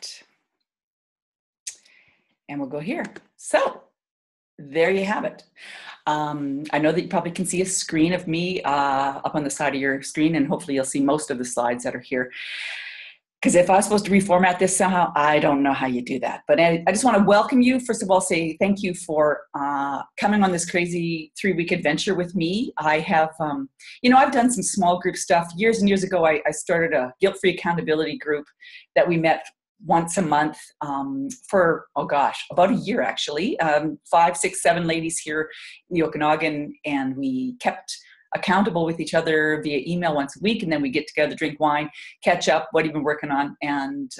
that. And we'll go here. So there you have it. I know that you probably can see a screen of me up on the side of your screen, and hopefully you'll see most of the slides that are here. Because if I was supposed to reformat this somehow, I don't know how you do that. But I just want to welcome you. First of all, say thank you for coming on this crazy 3-week adventure with me. I have, I've done some small group stuff. Years and years ago, I started a guilt-free accountability group that we met once a month for, about a year actually. 5, 6, 7 ladies here in the Okanagan, and we kept accountable with each other via email once a week, and then we get together, drink wine, catch up, what you've been working on, and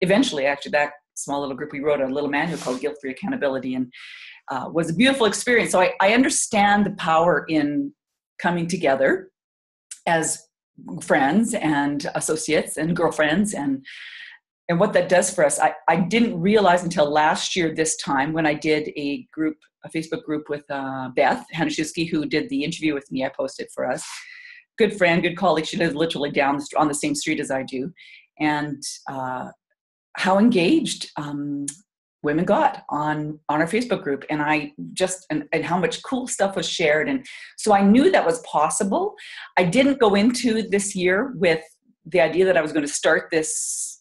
eventually, actually, that small little group, we wrote a little manual called Guilt-Free Accountability, and was a beautiful experience. So I understand the power in coming together as friends and associates and girlfriends, and what that does for us. I didn't realize until last year this time when I did a Facebook group with Beth Hanaszewski, who did the interview with me. I posted for us. Good friend, good colleague. She lives literally down on the same street as I do. And how engaged women got on our Facebook group. And and how much cool stuff was shared. And so I knew that was possible. I didn't go into this year with the idea that I was going to start this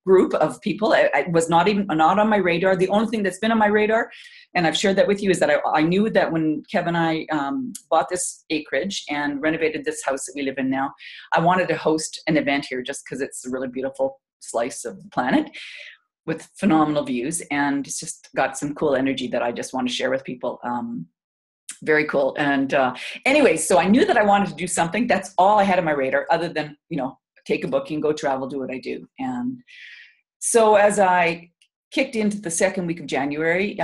group of people. It was not on my radar. The only thing that's been on my radar, and I've shared that with you, is that I knew that when Kevin and I bought this acreage and renovated this house that we live in now, I wanted to host an event here just because it's a really beautiful slice of the planet with phenomenal views, and it's just got some cool energy that I just want to share with people. Very cool. And anyway, so I knew that I wanted to do something. That's all I had on my radar, other than, take a booking, go travel, do what I do. And so as I kicked into the second week of January,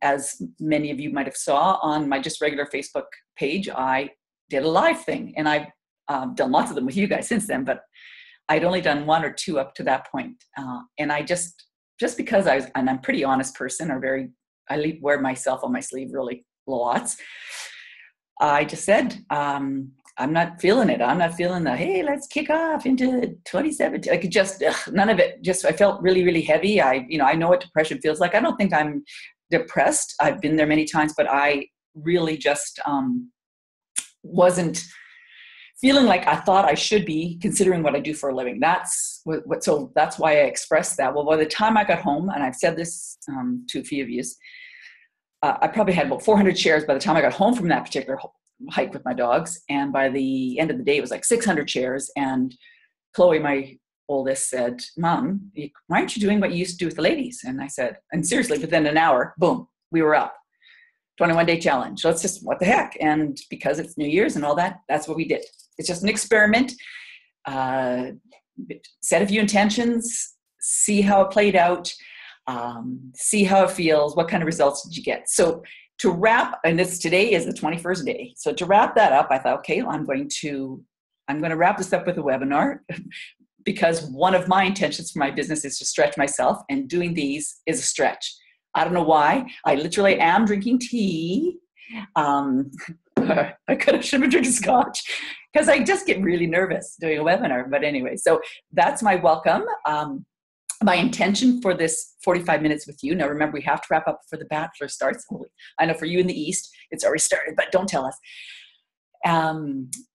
as many of you might have saw on my just regular Facebook page, I did a live thing. And I've done lots of them with you guys since then, but I'd only done 1 or 2 up to that point. And I just because I'm a pretty honest person, I wear myself on my sleeve really lots. I just said, I'm not feeling it. I'm not feeling the, hey, let's kick off into 2017. I could none of it. I felt really, really heavy. I know what depression feels like. I don't think I'm depressed. I've been there many times, but I really just wasn't feeling like I thought I should be, considering what I do for a living. So that's why I expressed that. Well, by the time I got home, and I've said this to a few of you, I probably had about 400 shares by the time I got home from that particular hike with my dogs. And by the end of the day, it was like 600 shares. And Chloe, my oldest, said, Mom, why aren't you doing what you used to do with the ladies? And I said, and seriously, within an hour, boom, we were up. 21-day challenge. Let's just, what the heck? And because it's New Year's and all that, that's what we did. It's just an experiment. Set a few intentions, see how it played out, see how it feels, what kind of results did you get? So to wrap, and today is the 21st day. So to wrap that up, I thought, okay, I'm going to wrap this up with a webinar, because one of my intentions for my business is to stretch myself, and doing these is a stretch. I don't know why. I literally am drinking tea. I should have drinking scotch, because I just get really nervous doing a webinar. But anyway, so that's my welcome. My intention for this 45 minutes with you, now remember, we have to wrap up before the Bachelor starts. I know for you in the East, it's already started, but don't tell us,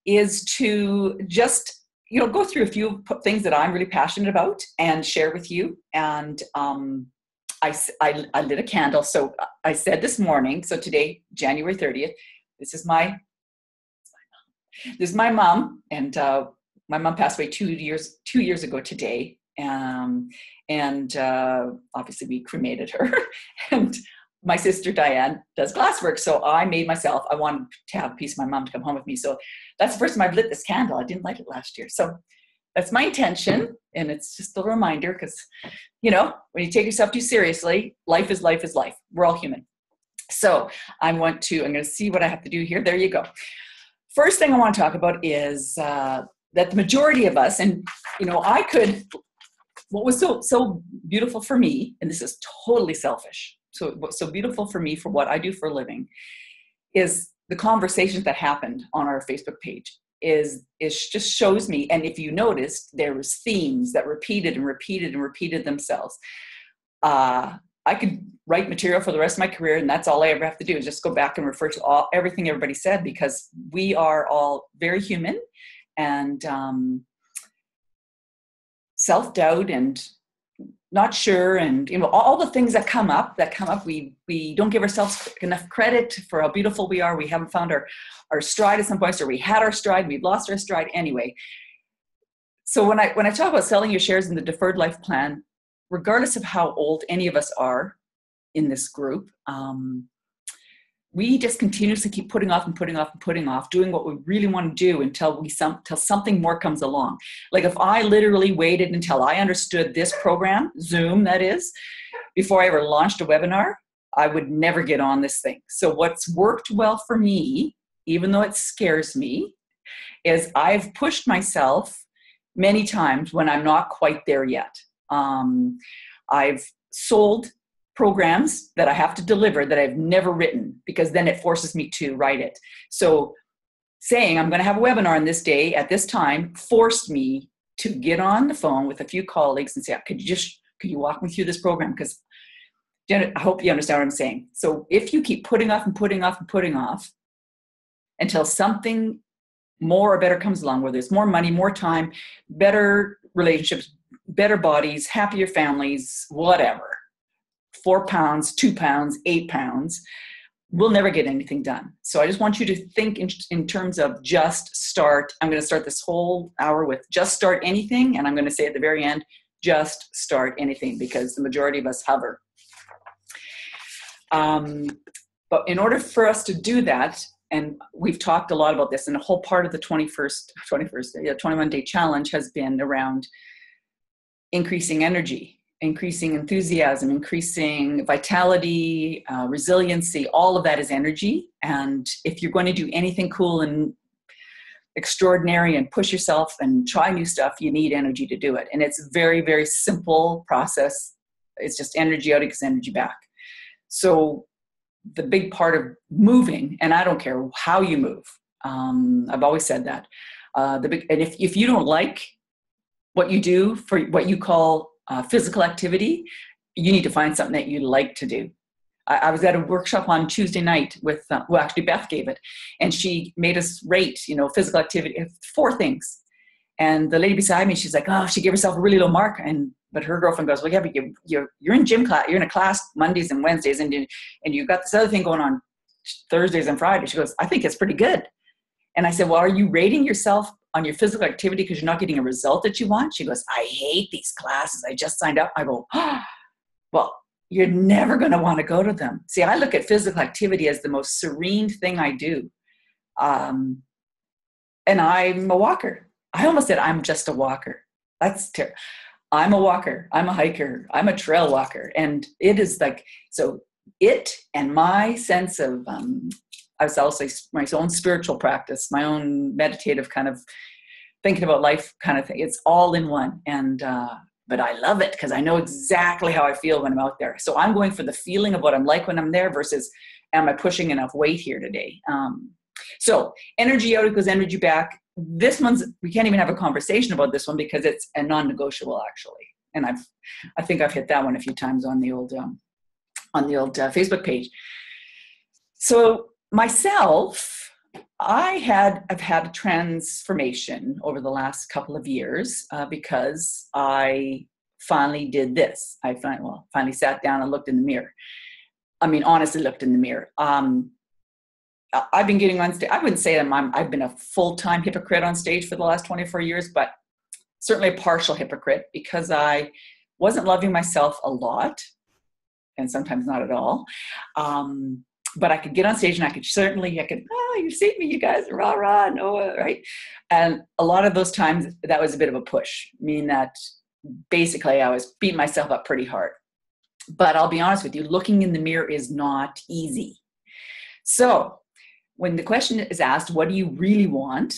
is to just, go through a few things that I'm really passionate about and share with you. And I lit a candle. So I said this morning, so today, January 30th, this is my mom, and my mom passed away 2 years ago today. And obviously we cremated her, and my sister Diane does glasswork. So I wanted to have a piece of my mom to come home with me. So that's the first time I've lit this candle. I didn't light it last year. So that's my intention. And it's just a reminder, because, when you take yourself too seriously, life is life is life. We're all human. So I'm going to see what I have to do here. There you go. First thing I want to talk about is that the majority of us, and, what was so beautiful for me, and this is totally selfish, so what's so beautiful for me for what I do for a living, is the conversations that happened on our Facebook page. just shows me. And if you noticed, there was themes that repeated and repeated and repeated themselves. I could write material for the rest of my career, and that's all I ever have to do is just go back and refer to everything everybody said, because we are all very human, and self-doubt and not sure, and all the things that come up, we don't give ourselves enough credit for how beautiful we are. We haven't found our stride at some point, or we had our stride, we've lost our stride anyway. So when I talk about selling your shares in the deferred life plan, regardless of how old any of us are in this group, we just continuously keep putting off and putting off and putting off doing what we really want to do until something more comes along. Like if I literally waited until I understood this program, Zoom that is, before I ever launched a webinar, I would never get on this thing. So what's worked well for me, even though it scares me, is I've pushed myself many times when I'm not quite there yet. I've sold programs that I have to deliver that I've never written, because then it forces me to write it. So saying I'm going to have a webinar on this day at this time forced me to get on the phone with a few colleagues and say, could you walk me through this program? Because I hope you understand what I'm saying. So if you keep putting off and putting off and putting off until something more or better comes along, where there's more money, more time, better relationships, better bodies, happier families, whatever, 4 pounds, 2 pounds, 8 pounds, we'll never get anything done. So I just want you to think in terms of just start. I'm going to start this whole hour with just start anything. And I'm going to say at the very end, just start anything, because the majority of us hover. But in order for us to do that, and we've talked a lot about this, and a whole part of the 21-day challenge has been around increasing energy, increasing enthusiasm, increasing vitality, resiliency. All of that is energy. And if you're going to do anything cool and extraordinary and push yourself and try new stuff, you need energy to do it. And it's a very, very simple process. It's just energy out equals energy back. So the big part of moving, and I don't care how you move, I've always said that, and if you don't like what you do for what you call physical activity, you need to find something that you like to do. I was at a workshop on Tuesday night with, actually Beth gave it, and she made us rate, physical activity, 4 things. And the lady beside me, she's like, oh, she gave herself a really low mark. But her girlfriend goes, well, yeah, but you're in gym class, you're in a class Mondays and Wednesdays, and you've got this other thing going on Thursdays and Fridays. She goes, I think it's pretty good. And I said, well, are you rating yourself on your physical activity because you're not getting a result that you want? She goes, I hate these classes. I just signed up. I go, well, you're never going to want to go to them. See, I look at physical activity as the most serene thing I do. And I'm a walker. I almost said I'm just a walker. That's terrible. I'm a walker. I'm a hiker. I'm a trail walker. And it is like, so it and my sense of, I was also my own spiritual practice, my own meditative kind of thinking about life kind of thing. It's all in one. And, but I love it because I know exactly how I feel when I'm out there. So I'm going for the feeling of what I'm like when I'm there versus am I pushing enough weight here today? So energy out equals energy back. This one's, we can't even have a conversation about this one because it's a non-negotiable actually. And I think I've hit that one a few times on the old Facebook page. So myself, I've had a transformation over the last couple of years because I finally did this. I finally sat down and looked in the mirror. I mean, honestly looked in the mirror. I've been getting on stage. I wouldn't say I've been a full-time hypocrite on stage for the last 24 years, but certainly a partial hypocrite because I wasn't loving myself a lot and sometimes not at all. But I could get on stage and I could, you see me, you guys, rah, rah, Noah, right? And a lot of those times that was a bit of a push, meaning that basically I was beating myself up pretty hard. But I'll be honest with you, looking in the mirror is not easy. So when the question is asked, what do you really want?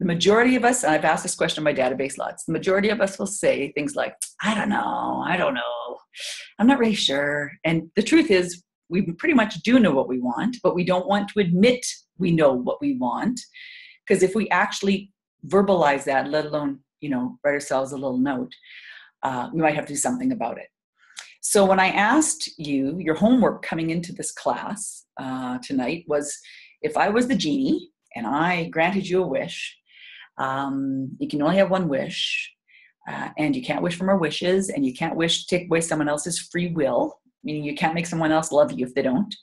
The majority of us, and I've asked this question on my database lots, the majority of us will say things like, I don't know, I'm not really sure. And the truth is, we pretty much do know what we want, but we don't want to admit we know what we want Because if we actually verbalize that, let alone, write ourselves a little note, we might have to do something about it. So when I asked you, your homework coming into this class tonight was, if I was the genie and I granted you a wish, you can only have one wish, and you can't wish for more wishes, and you can't wish to take away someone else's free will, meaning you can't make someone else love you if they don't.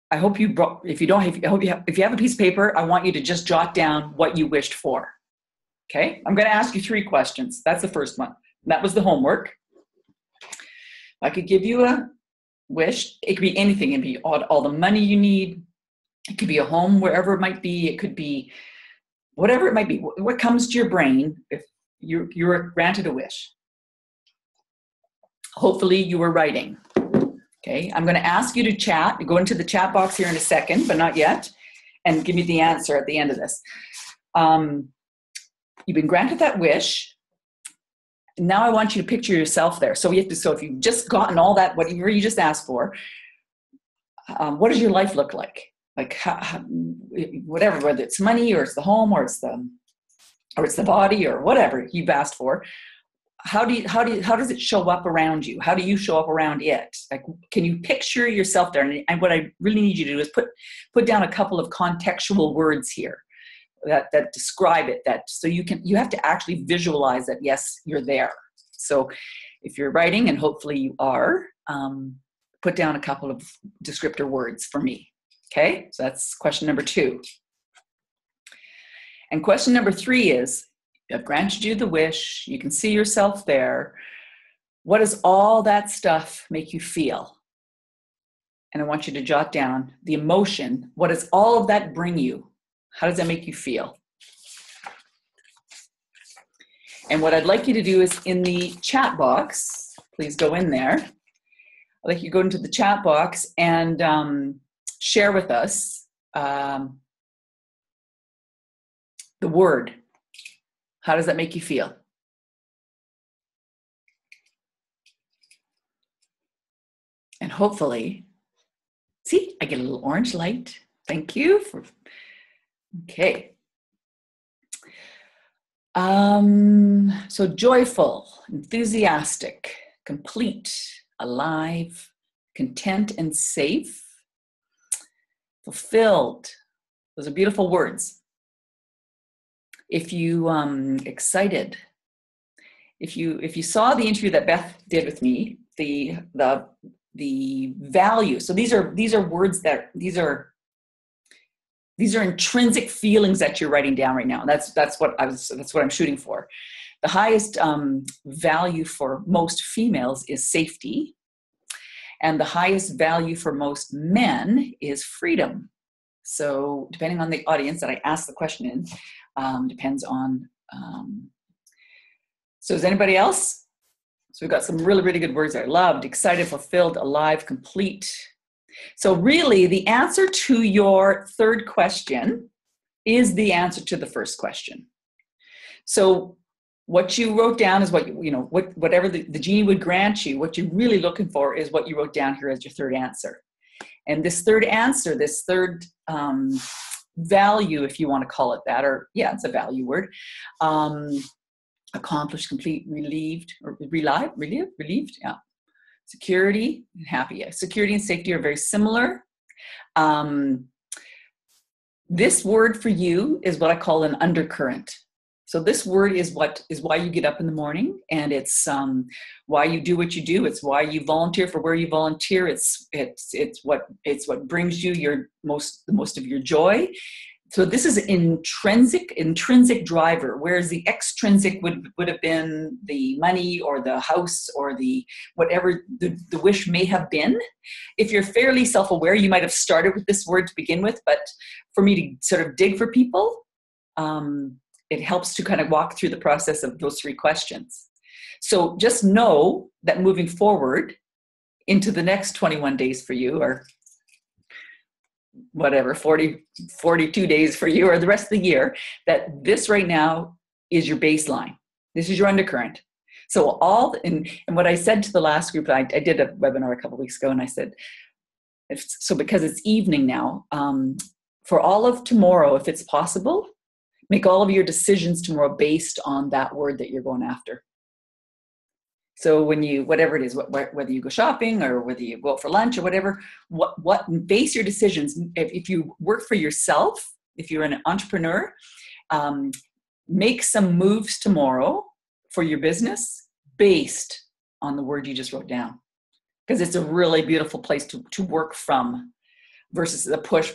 I hope you brought, if you have a piece of paper, I want you to just jot down what you wished for. Okay? I'm going to ask you 3 questions. That's the first one. That was the homework. I could give you a wish. It could be anything. It could be all the money you need. It could be a home, wherever it might be. It could be whatever it might be. What comes to your brain if you're granted a wish? Hopefully you were writing. Okay, I'm going to ask you to chat. Go into the chat box here in a second, but not yet, and give me the answer at the end of this. You've been granted that wish. Now I want you to picture yourself there. So if you've just gotten all that, whatever you just asked for, what does your life look like? Like whatever, whether it's money or it's the home or it's the body or whatever you've asked for. How does it show up around you? How do you show up around it? Like, can you picture yourself there? And what I really need you to do is put down a couple of contextual words here that describe it, so you have to actually visualize that, yes, you're there. So if you're writing, and hopefully you are, put down a couple of descriptor words for me. Okay, so that's question number 2. And question number 3 is, I've granted you the wish, you can see yourself there. What does all that stuff make you feel? And I want you to jot down the emotion. What does all of that bring you? How does that make you feel? And what I'd like you to do is, in the chat box, please go in there. I'd like you to go into the chat box and share with us the word. How does that make you feel? And hopefully, see, I get a little orange light. Thank you. Okay. So joyful, enthusiastic, complete, alive, content and safe, fulfilled. Those are beautiful words. If you excited, if you saw the interview that Beth did with me, the value. So these are words that these are intrinsic feelings that you're writing down right now. That's what I'm shooting for. The highest value for most females is safety, and the highest value for most men is freedom. So depending on the audience that I ask the question in, depends on. So is anybody else? So we've got some really, really good words there. Loved, excited, fulfilled, alive, complete. So really the answer to your 3rd question is the answer to the 1st question. So what you wrote down is whatever the genie would grant you. What you're really looking for is what you wrote down here as your 3rd answer. And this 3rd answer, this 3rd value, if you want to call it that, or yeah, it's a value word. Accomplished, complete, relieved, or relieved, yeah. Security and happy. Security and safety are very similar. This word for you is what I call an undercurrent. So this word is why you get up in the morning, and it's why you do what you do. It's why you volunteer for where you volunteer. It's what brings you the most of your joy. So this is an intrinsic driver, whereas the extrinsic would have been the money or the house or the whatever the wish may have been. If you're fairly self-aware, you might have started with this word to begin with, but for me to sort of dig for people, it helps to kind of walk through the process of those 3 questions. So just know that moving forward into the next 21 days for you, or whatever, 42 days for you, or the rest of the year, that this right now is your baseline. This is your undercurrent. So and what I said to the last group, I did a webinar a couple of weeks ago, and I said, so because it's evening now, for all of tomorrow, if it's possible, make all of your decisions tomorrow based on that word that you're going after. So when you, whatever it is, whether you go shopping or whether you go out for lunch or whatever, base your decisions. If you work for yourself, if you're an entrepreneur, make some moves tomorrow for your business based on the word you just wrote down. Because it's a really beautiful place to work from versus the push.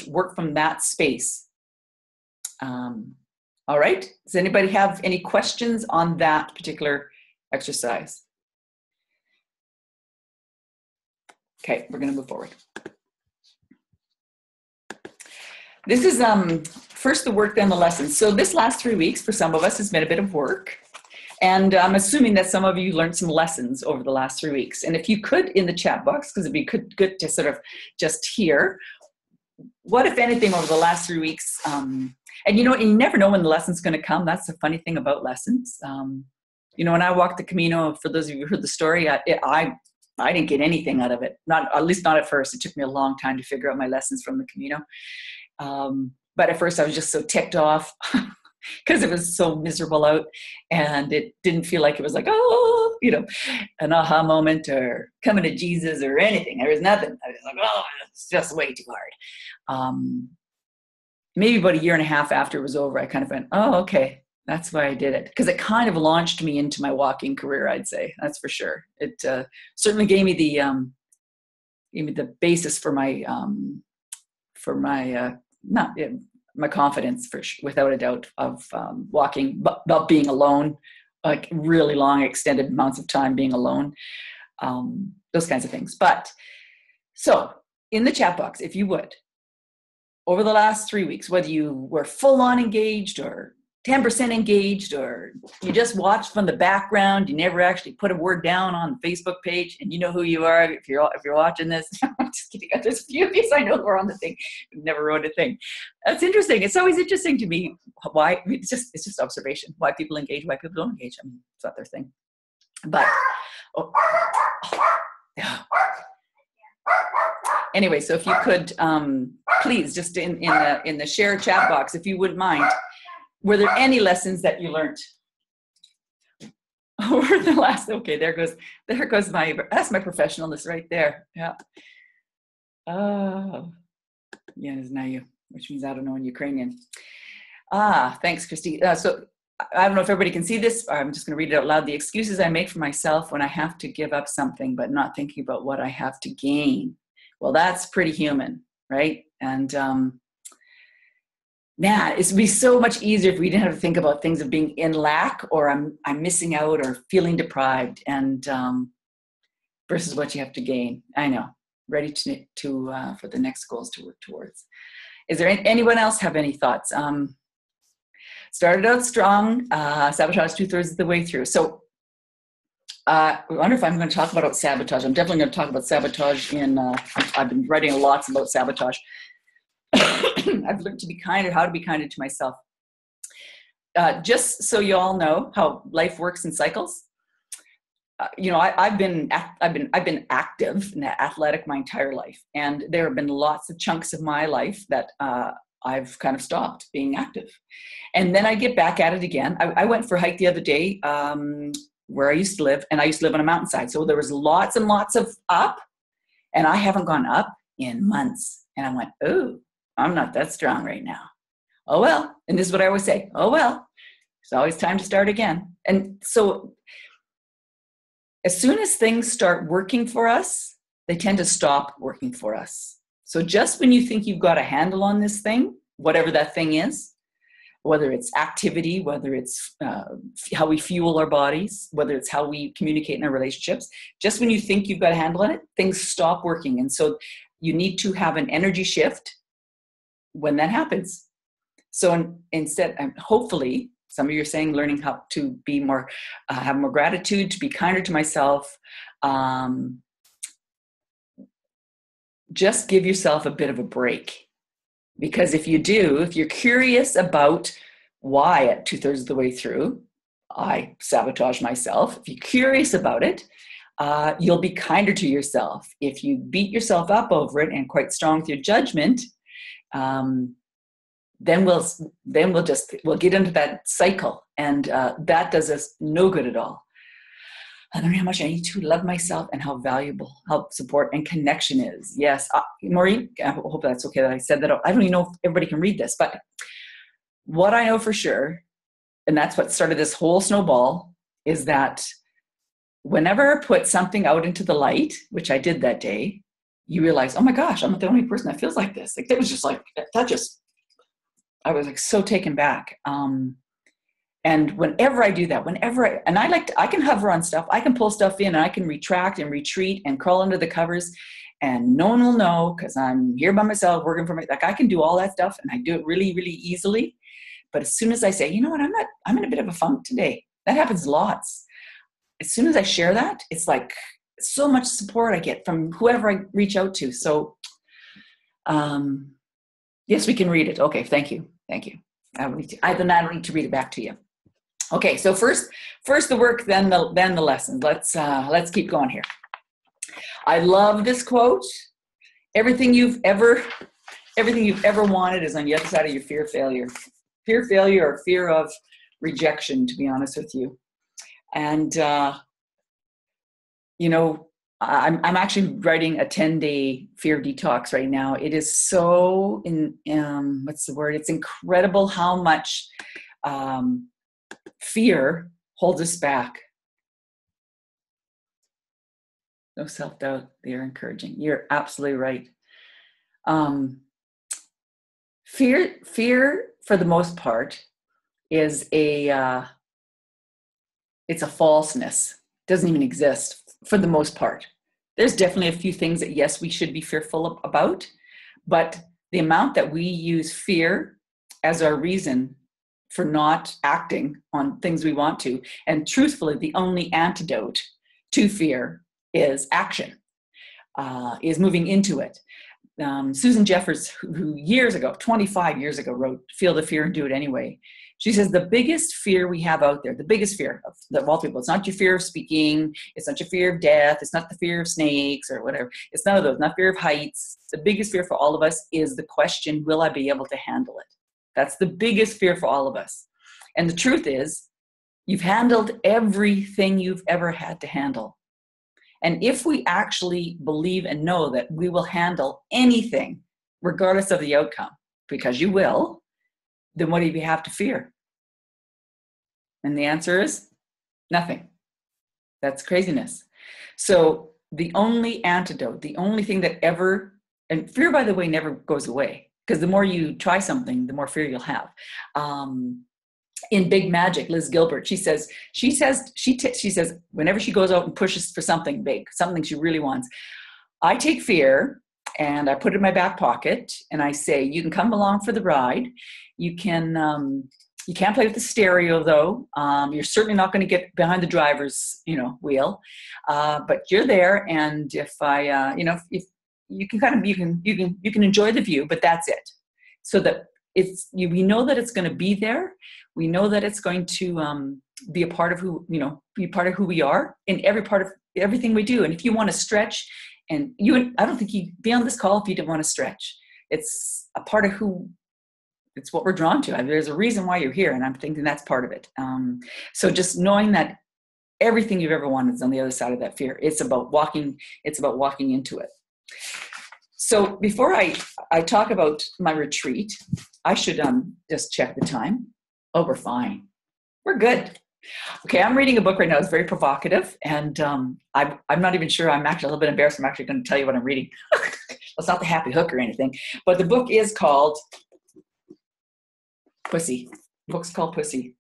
Work from that space. All right. Does anybody have any questions on that particular exercise? Okay, we're going to move forward. This is first the work, then the lessons. So this last 3 weeks for some of us has been a bit of work. And I'm assuming that some of you learned some lessons over the last 3 weeks. And if you could, in the chat box, because it'd be good to sort of just hear, what, if anything, over the last 3 weeks, and you know, you never know when the lesson's going to come. That's the funny thing about lessons. You know, when I walked the Camino, for those of you who heard the story, I didn't get anything out of it. At least not at first. It took me a long time to figure out my lessons from the Camino. But at first I was just so ticked off because it was so miserable out, and it didn't feel like it was like, oh, you know, an aha moment or coming to Jesus or anything. There was nothing. I was like, oh, it's just way too hard. Maybe about a year and a half after it was over, I kind of went, oh, okay, that's why I did it. Because it kind of launched me into my walking career, I'd say. That's for sure. It certainly gave me the basis for my my confidence, without a doubt, of walking, about being alone, like really long extended amounts of time being alone, those kinds of things. But so in the chat box, if you would, over the last 3 weeks, whether you were full on engaged or 10% engaged, or you just watched from the background, you never actually put a word down on the Facebook page, and you know who you are if you're watching this. I'm just kidding. There's a few of you I know who are on the thing who never wrote a thing. That's interesting. It's always interesting to me why. It's just observation. Why people engage, why people don't engage. I mean, it's not their thing. But anyway, so if you could please just in the share chat box, if you wouldn't mind. Were there any lessons that you learned over the last? Okay, there goes that's my professionalness right there. Yeah. Oh, yeah, it's not you, which means I don't know in Ukrainian. Thanks, Christy. So I don't know if everybody can see this. I'm just going to read it out loud. The excuses I make for myself when I have to give up something, but not thinking about what I have to gain. Well, that's pretty human, right? And man, it would be so much easier if we didn't have to think about things of being in lack or I'm missing out or feeling deprived, and versus what you have to gain. I know. Ready to for the next goals to work towards. Is there anyone else have any thoughts? Started out strong, sabotage 2/3 of the way through. So I wonder if I'm going to talk about sabotage. I'm definitely going to talk about sabotage I've been writing lots about sabotage. I've learned how to be kinder to myself. Just so you all know how life works in cycles. You know, I've been active and athletic my entire life, and there have been lots of chunks of my life that I've kind of stopped being active, and then I get back at it again. I went for a hike the other day where I used to live, and I used to live on a mountainside, so there was lots and lots of up, and I haven't gone up in months, and I went, oh, I'm not that strong right now. Oh well, and this is what I always say. Oh well, it's always time to start again, and so. As soon as things start working for us, they tend to stop working for us. So just when you think you've got a handle on this thing, whatever that thing is, whether it's activity, whether it's how we fuel our bodies, whether it's how we communicate in our relationships, just when you think you've got a handle on it, things stop working. And so you need to have an energy shift when that happens. So instead, hopefully, some of you are saying learning how to be more, have more gratitude, to be kinder to myself. Just give yourself a bit of a break. Because if you're curious about why at 2/3 of the way through, I sabotage myself. If you're curious about it, you'll be kinder to yourself. If you beat yourself up over it and quite strong with your judgment, then we'll get into that cycle, and that does us no good at all. I learned how much I need to love myself and how valuable help, support, and connection is. Yes, Maureen, I hope that's okay that I said that. I don't even know if everybody can read this, but what I know for sure, and that's what started this whole snowball, is that whenever I put something out into the light, which I did that day, you realize, oh my gosh, I'm not the only person that feels like this. Like, that was just like, I was like so taken back. And whenever I do that, I can hover on stuff, I can pull stuff in, and I can retract and retreat and crawl under the covers, and no one will know because I'm here by myself working for like I can do all that stuff, and I do it really, really easily. But as soon as I say, you know what, I'm in a bit of a funk today. That happens lots. As soon as I share that, it's like so much support I get from whoever I reach out to. So, yes, we can read it. Okay, thank you. I don't need to read it back to you. Okay, so first the work, then the lesson. Let's keep going here. I love this quote. Everything you've ever wanted is on the other side of your fear of failure. Fear of failure or fear of rejection, to be honest with you. And I'm actually writing a 10-day fear detox right now. It is so it's incredible how much fear holds us back. No self-doubt. They're encouraging. You're absolutely right. Fear, for the most part, is it's a falseness. It doesn't even exist for the most part. There's definitely a few things that, yes, we should be fearful about, but the amount that we use fear as our reason for not acting on things we want to, and truthfully, the only antidote to fear is action, is moving into it. Susan Jeffers, who years ago, 25 years ago, wrote Feel the Fear and Do It Anyway. She says the biggest fear we have out there, the biggest fear of all people, it's not your fear of speaking, it's not your fear of death, it's not the fear of snakes or whatever, it's none of those, not fear of heights. The biggest fear for all of us is the question, will I be able to handle it? That's the biggest fear for all of us. And the truth is, you've handled everything you've ever had to handle. And if we actually believe and know that we will handle anything, regardless of the outcome, because you will, then what do you have to fear? And the answer is nothing. That's craziness. So the only antidote, the only thing that and fear, by the way, never goes away, because the more you try something, the more fear you'll have. In Big Magic, Liz Gilbert, she says, whenever she goes out and pushes for something big, something she really wants, I take fear and I put it in my back pocket and I say, you can come along for the ride. You can't play with the stereo though. You're certainly not going to get behind the driver's, wheel. But you're there. And if if you can enjoy the view, but that's it. So that we know that it's going to be there. We know that it's going to be a part of who we are in every part of everything we do. And if you want to stretch, I don't think you'd be on this call if you didn't want to stretch. It's a part of it's what we're drawn to. There's a reason why you're here, and I'm thinking that's part of it. So just knowing that everything you've ever wanted is on the other side of that fear. It's about walking into it. So before I talk about my retreat, I should just check the time. Oh, we're fine. We're good. Okay, I'm reading a book right now. It's very provocative, and I'm not even sure. I'm actually a little bit embarrassed. I'm actually going to tell you what I'm reading. It's not The Happy Hook or anything, but the book is called Pussy. The book's called Pussy.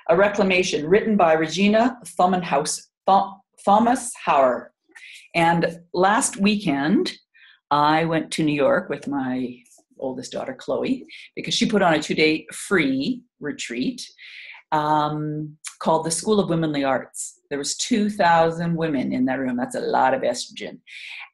A Reclamation, written by Regina Thomas Hauer. And last weekend, I went to New York with my oldest daughter, Chloe, because she put on a 2-day free retreat called the School of Womanly Arts. There was 2,000 women in that room. That's a lot of estrogen.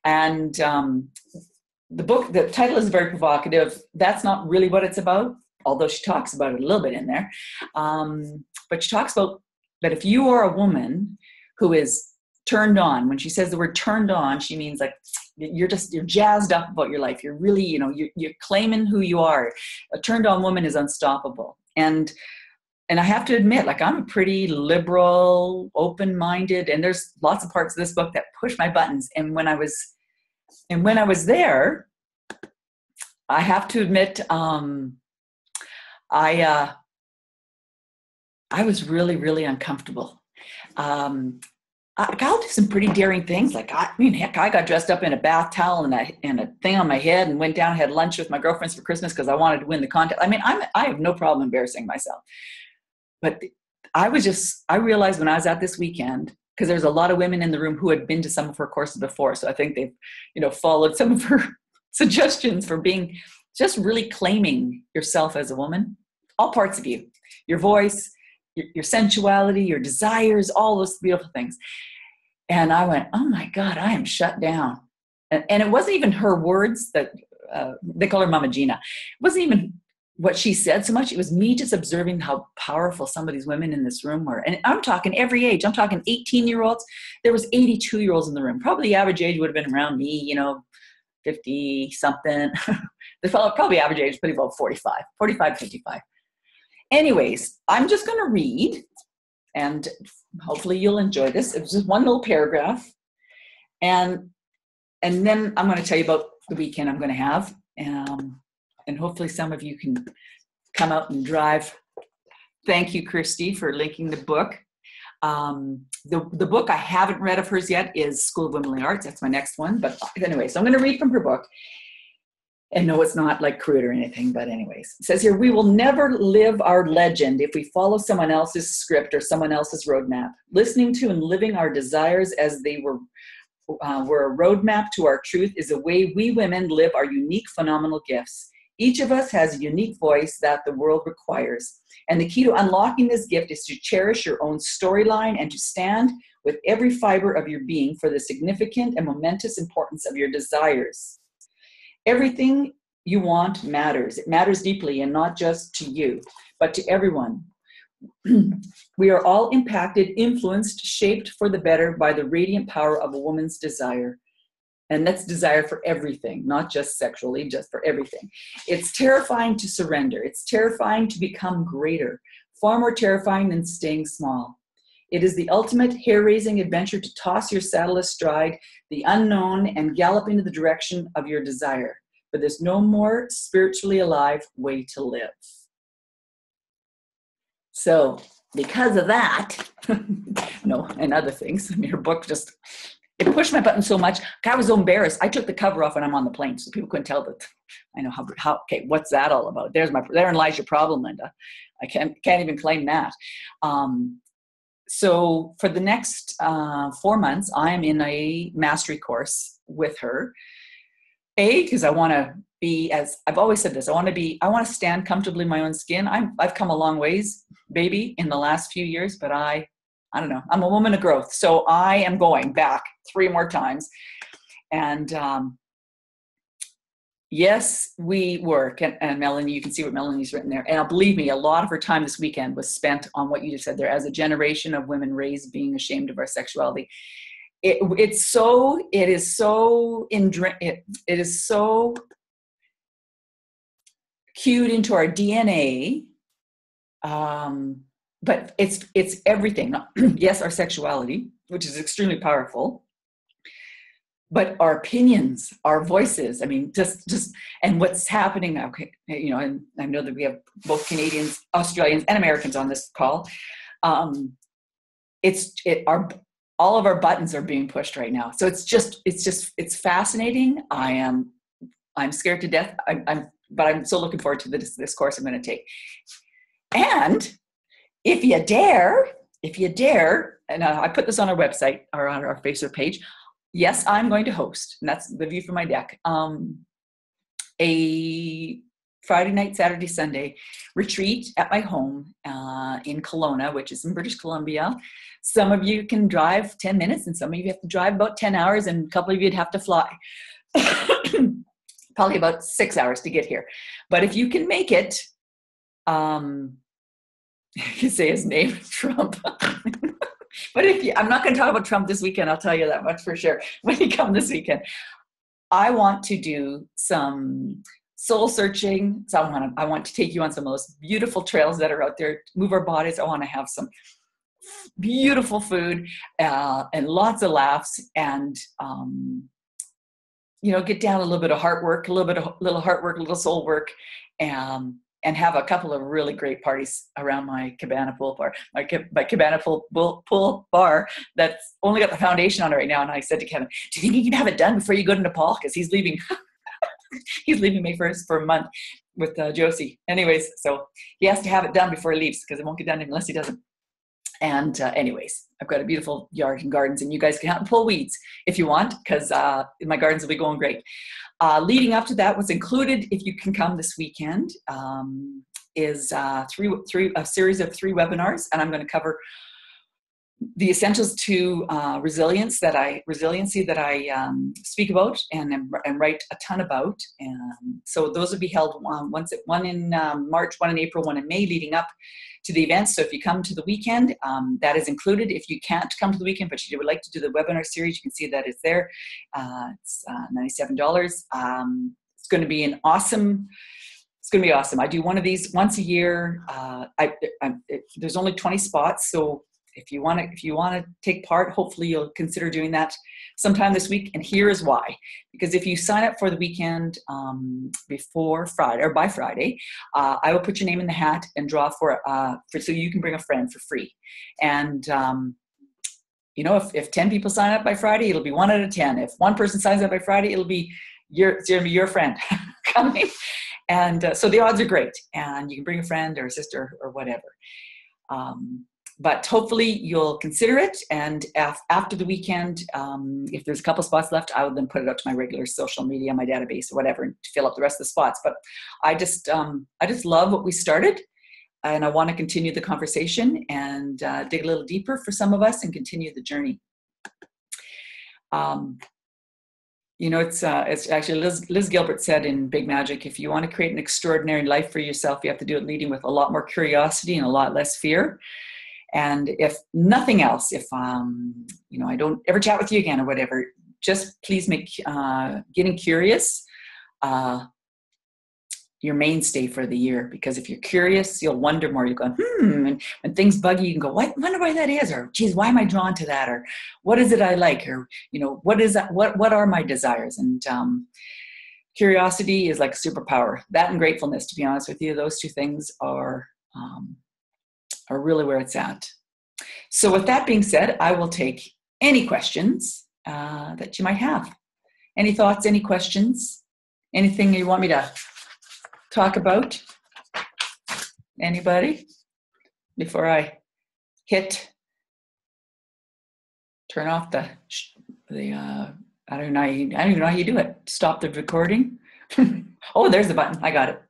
And the title is very provocative. That's not really what it's about, although she talks about it a little bit in there. But she talks about that if you are a woman who is turned on, when she says the word turned on, she means like you're jazzed up about your life. You're really, you're claiming who you are. A turned on woman is unstoppable. And I have to admit, like, I'm pretty liberal, open-minded, and there's lots of parts of this book that push my buttons. And when I was there, I have to admit, I was really, really uncomfortable. I'll do some pretty daring things. Like, heck, I got dressed up in a bath towel and a thing on my head and went down and had lunch with my girlfriends for Christmas because I wanted to win the contest. I have no problem embarrassing myself. But I realized when I was at this weekend, because there's a lot of women in the room who had been to some of her courses before. So I think they've, followed some of her suggestions for being just really claiming yourself as a woman, all parts of you, your voice, your sensuality, your desires, all those beautiful things. And I went, oh my God, I am shut down. And it wasn't even her words that they call her Mama Gina. It wasn't even what she said so much. It was me just observing how powerful some of these women in this room were. And I'm talking every age. I'm talking 18-year-olds. There was 82-year-olds in the room. Probably the average age would have been around me, 50 something. The fellow probably average age, probably about 45, 55. Anyways, I'm just going to read, and hopefully you'll enjoy this. It's just one little paragraph. And then I'm going to tell you about the weekend I'm going to have. And hopefully some of you can come out and drive. Thank you, Christy, for linking the book. The book I haven't read of hers yet is School of Womenly Arts. That's my next one. But anyway, so I'm going to read from her book. And no, it's not like crude or anything, but anyways. It says here, we will never live our legend if we follow someone else's script or someone else's roadmap. Listening to and living our desires as they were a roadmap to our truth is a way we women live our unique, phenomenal gifts. Each of us has a unique voice that the world requires. And the key to unlocking this gift is to cherish your own storyline and to stand with every fiber of your being for the significant and momentous importance of your desires. Everything you want matters. It matters deeply, and not just to you, but to everyone. We are all impacted, influenced, shaped for the better by the radiant power of a woman's desire. And that's desire for everything, not just sexually, just for everything. It's terrifying to surrender. It's terrifying to become greater, far more terrifying than staying small. It is the ultimate hair-raising adventure to toss your saddle astride the unknown and gallop into the direction of your desire. But there's no more spiritually alive way to live. So because of that, and other things, her book just, it pushed my button so much. I was so embarrassed. I took the cover off when I'm on the plane, so people couldn't tell that. I know how. Okay, what's that all about? Therein lies your problem, Linda. I can't even claim that. So for the next 4 months, I'm in a mastery course with her. Because I want to be, as I've always said this, I want to stand comfortably in my own skin. I've come a long ways, baby, in the last few years, but I don't know. I'm a woman of growth. So I am going back 3 more times. And yes, we work. And Melanie, you can see what Melanie's written there. And believe me, a lot of her time this weekend was spent on what you just said there, as a generation of women raised being ashamed of our sexuality. It is so cued into our DNA, but it's everything. Yes, our sexuality, which is extremely powerful, but our opinions, our voices. I mean, just and what's happening. Okay, and I know that we have both Canadians, Australians, and Americans on this call. All of our buttons are being pushed right now. So it's fascinating. I'm scared to death. But I'm so looking forward to this course I'm going to take. And if you dare, and I put this on our website or on our Facebook page. Yes, I'm going to host, and that's the view from my deck. A Friday night, Saturday, Sunday retreat at my home in Kelowna, which is in British Columbia. Some of you can drive 10 minutes and some of you have to drive about 10 hours and a couple of you'd have to fly. Probably about 6 hours to get here. But if you can make it, you can say his name, Trump. But I'm not going to talk about Trump this weekend, I'll tell you that much for sure when you come this weekend. I want to do some soul searching. So I want to take you on some of those beautiful trails that are out there, move our bodies. I want to have some beautiful food and lots of laughs, and get down a little bit of heart work, a little heart work, a little soul work, and have a couple of really great parties around my cabana pool bar, my cabana pool bar that's only got the foundation on it right now. And I said to Kevin, do you think you can have it done before you go to Nepal? Because he's leaving. He's leaving May 1st for a month with Josie. Anyways, so he has to have it done before he leaves, because it won't get done unless he doesn't. And anyways, I've got a beautiful yard and gardens, and you guys can help pull weeds if you want, because my gardens will be going great. Leading up to that, what's included, if you can come this weekend, is a series of 3 webinars, and I'm going to cover the essentials to resiliency that I speak about and write a ton about. And so those will be held one in March, one in April, one in May, leading up to the event. So if you come to the weekend, that is included. If you can't come to the weekend, but you would like to do the webinar series, you can see that it's there. It's $97. It's going to be an awesome. It's going to be awesome. I do one of these once a year. There's only 20 spots, so if you want to take part, hopefully you'll consider doing that sometime this week. And here is why: because if you sign up for the weekend before Friday or by Friday, I will put your name in the hat and draw for so you can bring a friend for free. And if 10 people sign up by Friday, it'll be 1 out of 10. If one person signs up by Friday, it'll be your friend coming. And so the odds are great, and you can bring a friend or a sister or whatever. But hopefully you'll consider it. And after the weekend, if there's a couple spots left, I will then put it up to my regular social media, my database or whatever, to fill up the rest of the spots. But I just love what we started, and I want to continue the conversation and dig a little deeper for some of us and continue the journey. It's actually Liz Gilbert said in Big Magic, if you want to create an extraordinary life for yourself, you have to do it leading with a lot more curiosity and a lot less fear. And if nothing else, if I don't ever chat with you again or whatever, just please make getting curious your mainstay for the year. Because if you're curious, you'll wonder more. You'll go, and when things bug you, you can go, what? Wonder why that is, or geez, why am I drawn to that, or what is it I like, or what is that? What are my desires? And curiosity is like a superpower. That and gratefulness, to be honest with you, those 2 things are really where it's at. So with that being said, I will take any questions that you might have. Any thoughts, any questions, anything you want me to talk about? Anybody? Before I turn off the I don't even know how you do it. Stop the recording. Oh, there's the button. I got it.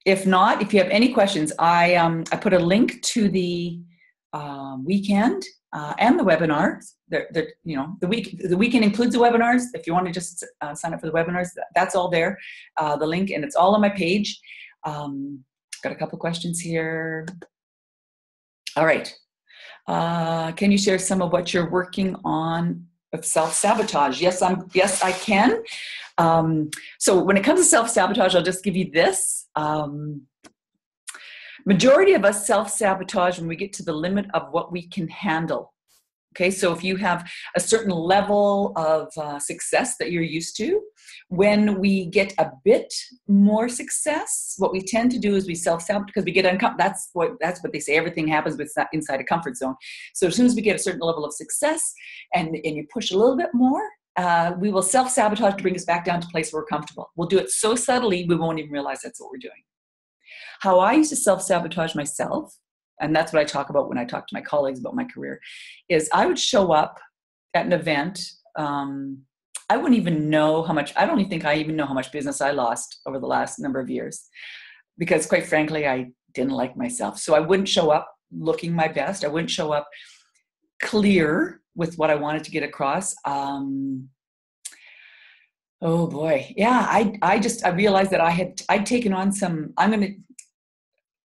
If not, if you have any questions, I put a link to the weekend and the webinar. The weekend includes the webinars. If you want to just sign up for the webinars, that's all there. The link, and it's all on my page. Got a couple questions here. All right. Can you share some of what you're working on of self-sabotage? Yes, I can. So when it comes to self-sabotage, I'll just give you this. Majority of us self-sabotage when we get to the limit of what we can handle. Okay, so if you have a certain level of success that you're used to, when we get a bit more success, what we tend to do is we self-sabotage because we get uncomfortable. That's what they say. Everything happens inside a comfort zone. So as soon as we get a certain level of success and you push a little bit more, we will self-sabotage to bring us back down to a place where we're comfortable. We'll do it so subtly, we won't even realize that's what we're doing. How I used to self-sabotage myself, and that's what I talk about when I talk to my colleagues about my career, is I would show up at an event. I wouldn't even know how much, I don't even think I even know how much business I lost over the last number of years, because quite frankly, I didn't like myself. So I wouldn't show up looking my best. I wouldn't show up clear with what I wanted to get across. Oh boy. Yeah. I realized that I'd taken on some,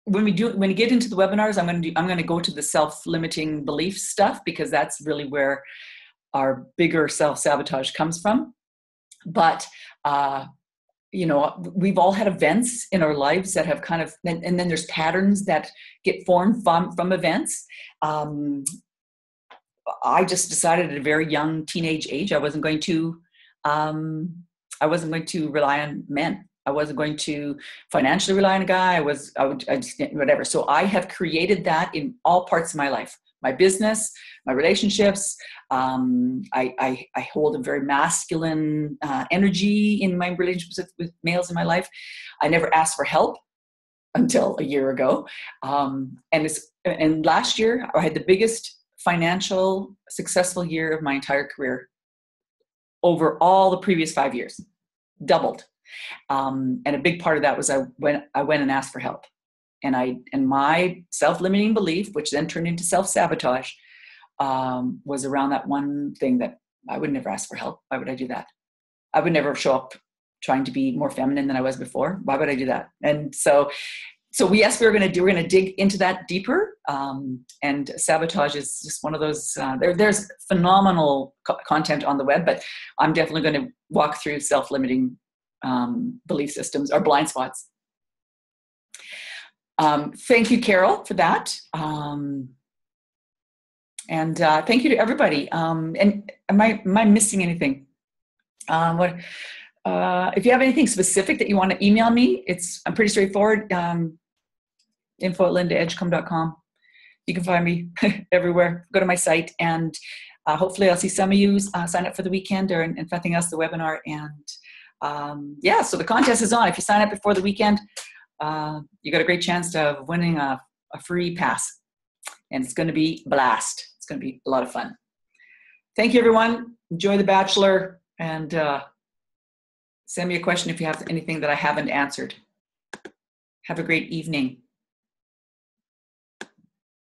when you get into the webinars, I'm going to go to the self-limiting belief stuff, because that's really where our bigger self-sabotage comes from. But we've all had events in our lives that have kind of, and then there's patterns that get formed from events. I just decided at a very young teenage age I wasn't going to rely on men. I wasn't going to financially rely on a guy. I just whatever. So I have created that in all parts of my life, my business, my relationships. I hold a very masculine energy in my relationships with males in my life. I never asked for help until a year ago. And last year I had the biggest financial successful year of my entire career over all the previous 5 years, doubled. And a big part of that was I went and asked for help. And my self-limiting belief, which then turned into self-sabotage, was around that one thing that I would never ask for help. Why would I do that? I would never show up trying to be more feminine than I was before. Why would I do that? And so we're going to dig into that deeper. And sabotage is just one of those, there's phenomenal content on the web, but I'm definitely going to walk through self-limiting belief systems or blind spots. Thank you, Carol, for that. And thank you to everybody. And am I missing anything? If you have anything specific that you want to email me, I'm pretty straightforward. info@lindaedgecombe.com. You can find me everywhere. Go to my site, and hopefully I'll see some of you sign up for the weekend, or if nothing else, the webinar. And so the contest is on. If you sign up before the weekend, you got a great chance of winning a free pass, and it's going to be a blast. It's going to be a lot of fun. Thank you, everyone. Enjoy The Bachelor, and send me a question if you have anything that I haven't answered. Have a great evening.